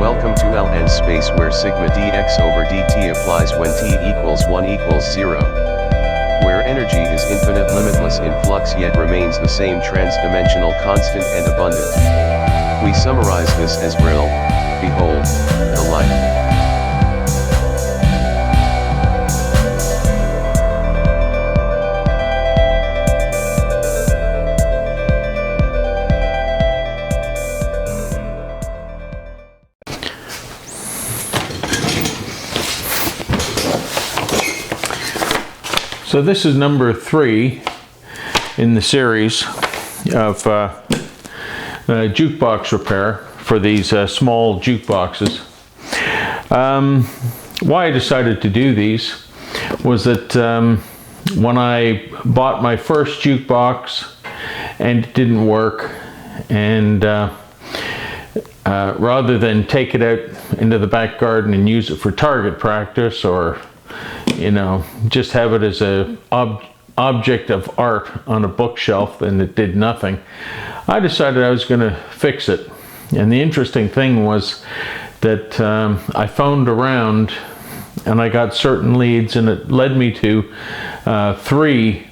Welcome to Ln space where sigma dx over dt applies when t equals 1 equals 0. Where energy is infinite, limitless in flux yet remains the same trans-dimensional, constant and abundant. We summarize this as real, behold, the light. So this is number 3 in the series of jukebox repair for these small jukeboxes. Why I decided to do these was that when I bought my first jukebox and it didn't work, and rather than take it out into the back garden and use it for target practice, or just have it as a object of art on a bookshelf and it did nothing, I decided I was going to fix it. And the interesting thing was that I phoned around and I got certain leads, and it led me to 3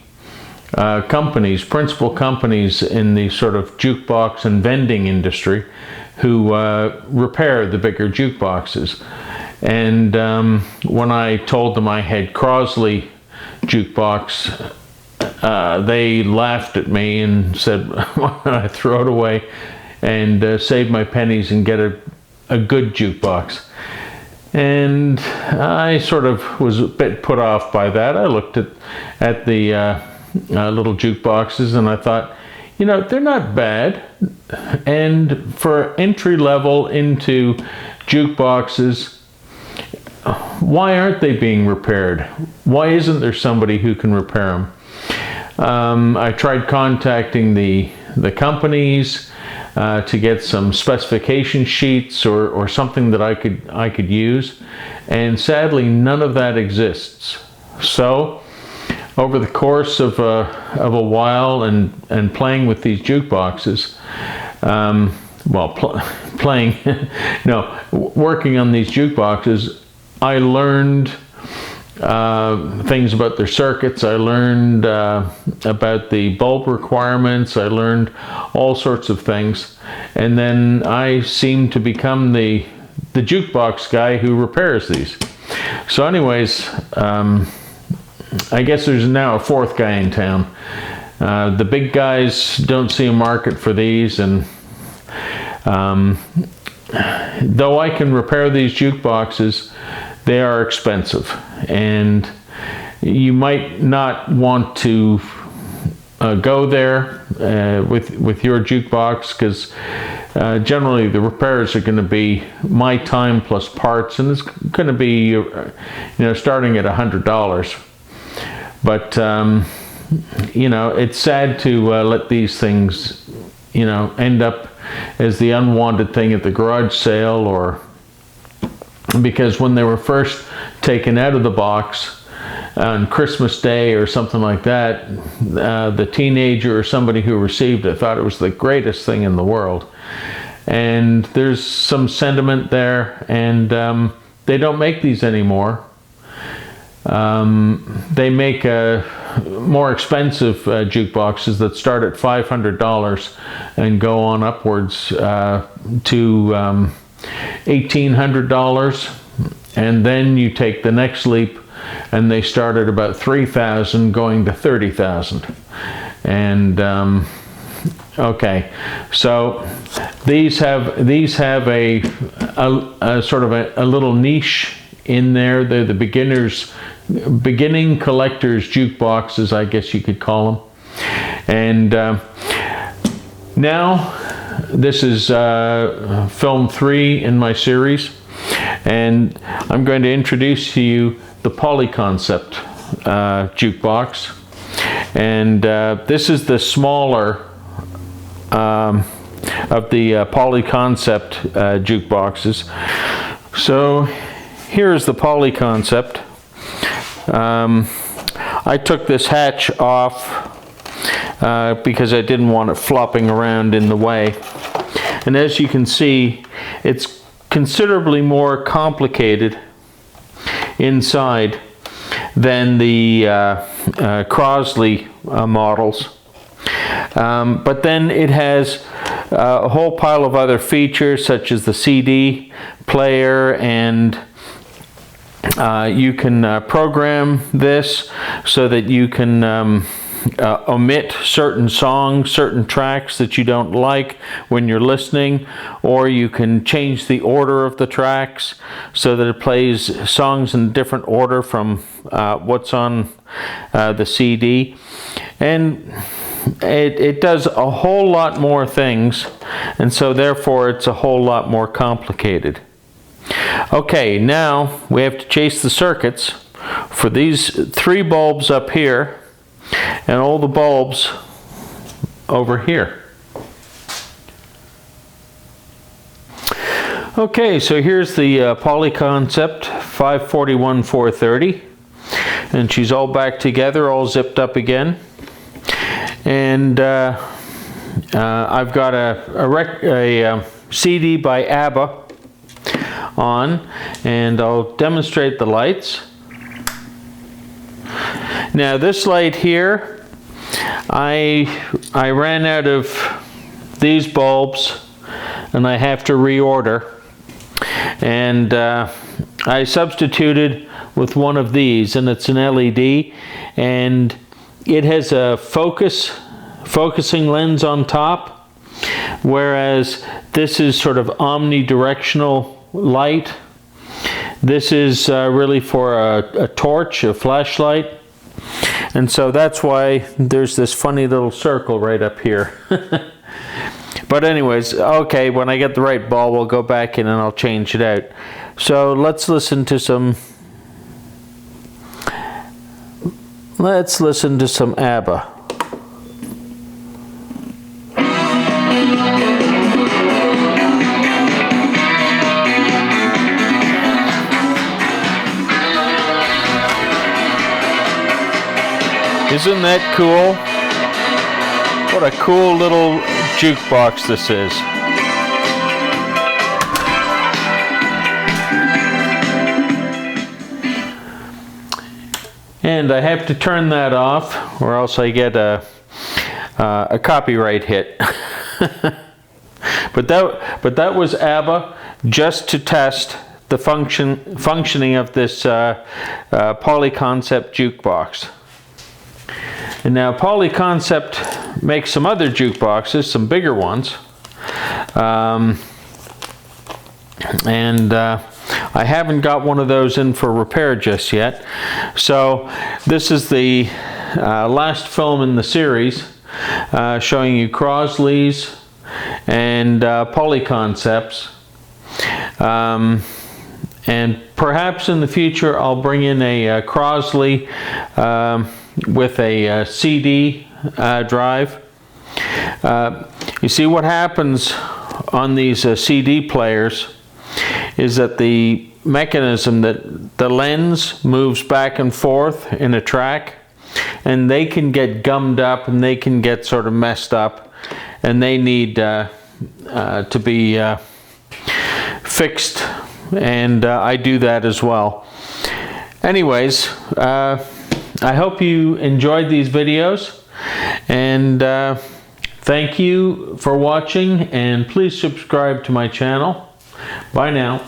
companies, principal companies in the sort of jukebox and vending industry, who repair the bigger jukeboxes. And when I told them I had Crosley jukebox, they laughed at me and said, why don't I throw it away and save my pennies and get a good jukebox? And I sort of was a bit put off by that. I looked at the little jukeboxes and I thought, they're not bad. And for entry level into jukeboxes, why aren't they being repaired? Why isn't there somebody who can repair them? I tried contacting the companies to get some specification sheets or something that I could use, and sadly none of that exists. So over the course of a while and playing with these jukeboxes, working on these jukeboxes, I learned things about their circuits. I learned about the bulb requirements. I learned all sorts of things. And then I seemed to become the jukebox guy who repairs these. So anyways, I guess there's now a 4th guy in town. The big guys don't see a market for these, and though I can repair these jukeboxes, they are expensive, and you might not want to go there with your jukebox, because generally the repairs are going to be my time plus parts, and it's going to be starting at $100. But it's sad to let these things end up as the unwanted thing at the garage sale, or because when they were first taken out of the box on Christmas Day or something like that, the teenager or somebody who received it thought it was the greatest thing in the world. And there's some sentiment there, and they don't make these anymore. They make more expensive jukeboxes that start at $500 and go on upwards to $1,800, and then you take the next leap and they start at about $3,000 going to $30,000. And okay, so these have a sort of a little niche in there. They're the beginning collectors jukeboxes, I guess you could call them. And now this is film 3 in my series, and I'm going to introduce to you the Polyconcept jukebox. And this is the smaller of the Polyconcept jukeboxes. So here's the Polyconcept. I took this hatch off because I didn't want it flopping around in the way. And as you can see, it's considerably more complicated inside than the Crosley models. But then it has a whole pile of other features such as the CD player, and you can program this so that you can omit certain songs, certain tracks that you don't like when you're listening, or you can change the order of the tracks so that it plays songs in a different order from what's on the CD. And it does a whole lot more things, and so therefore it's a whole lot more complicated. Okay, now we have to chase the circuits for these 3 bulbs up here and all the bulbs over here. Okay, so here's the Poly Concept 541-430, and she's all back together, all zipped up again. And I've got a CD by ABBA on, and I'll demonstrate the lights. Now this light here, I ran out of these bulbs and I have to reorder, and I substituted with one of these, and it's an LED, and it has a focusing lens on top, whereas this is sort of omnidirectional light. This is really for a torch, a flashlight, and so that's why there's this funny little circle right up here. But anyways, okay, when I get the right bulb, we'll go back in and I'll change it out. So let's listen to some ABBA. Isn't that cool? What a cool little jukebox this is. And I have to turn that off, or else I get a copyright hit. But that was ABBA, just to test the functioning of this Poly Concept jukebox. And now Poly Concept makes some other jukeboxes, some bigger ones, and I haven't got one of those in for repair just yet. So this is the last film in the series, showing you Crosley's and Poly Concepts. And perhaps in the future I'll bring in a Crosley with a CD drive. You see, what happens on these CD players is that the mechanism, that the lens moves back and forth in a track, and they can get gummed up and they can get sort of messed up, and they need to be fixed, and I do that as well. Anyways, I hope you enjoyed these videos, and thank you for watching, and please subscribe to my channel. Bye now.